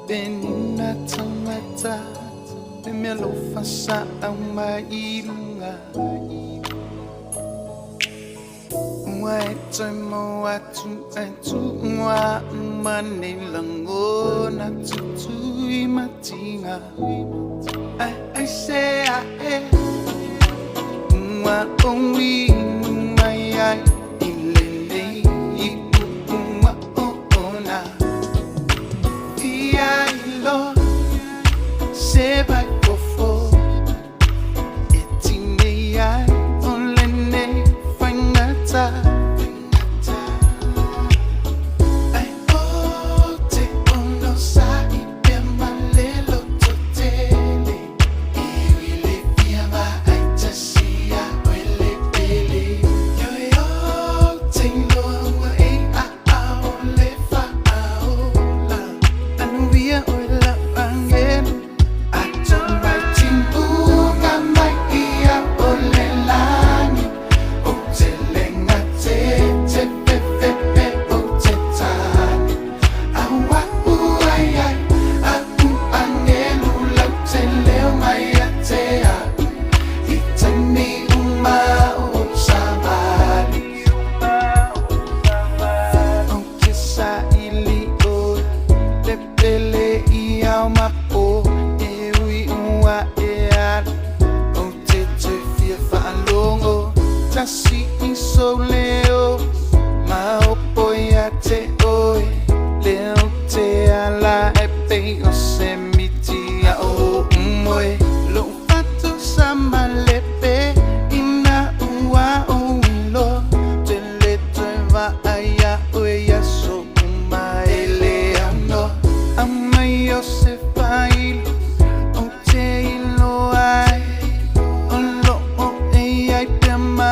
Benina tamata Bimelo fasa ang mailunga Wai mo atu Mwa manilango na tutui matinga I say Mwa onwi Maya ilele Ipu mwa ona Lord, say by before it's in the eye, only ne find that I hold it on the side, be my little to tell it. Really feel my I just see I really believe. You're all thing long way I only found and we are si insoleo maopoyate oe leote ala epe osemitia o mwe lo fato samalepe ina ua uilo tele treva aya oya so umaele ano amayo se fail ote ilo ai olo o ai pema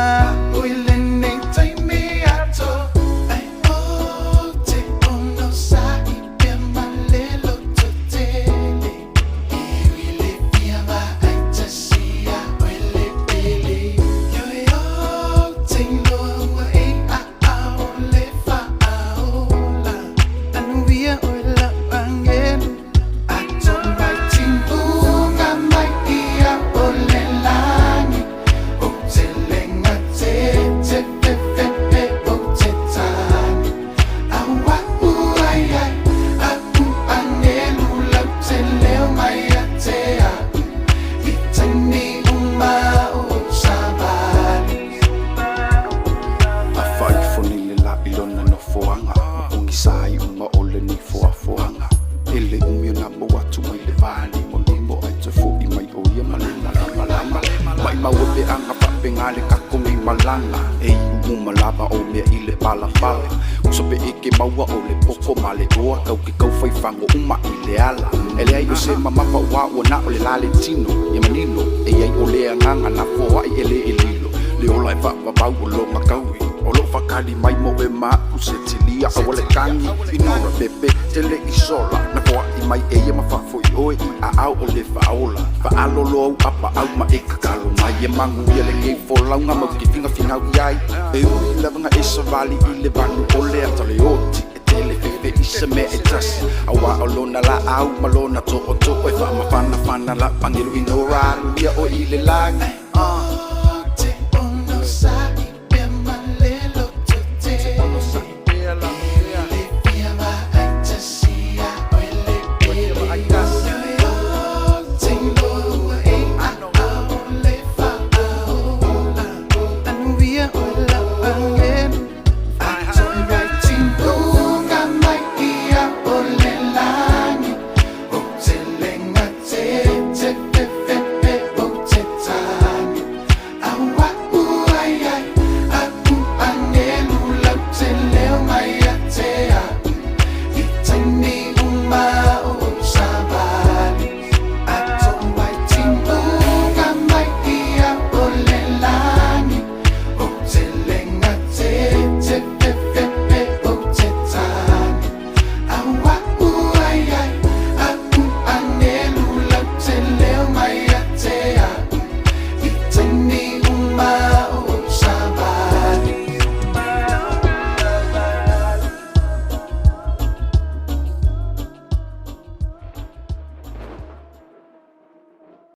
ngale kakumi malanga e umalaba o me ile pala pala usope ike maua o le poko male oa kau ke kau fai fango uma ile ala ele ai o se mama pa wa na o le lalentino e manilo e ai o le anganga na foa i ele ililo le ola fa pa pa o lo makawi o lo fakali mai mo e ma se tilia o le kangi inora pepe tele isola na foa i mai e ma fa foi oi a au o le faola fa alolo au apa au ma e kakalo mai e mangu ia le ngai folaunga ma ki finga finga iai e ui lavanga e savali i le vanu o le atale oti e tele fefe i se me e tasi awa o lona la au malona to o to e fa ma fana la pangilu inora ia o i le langi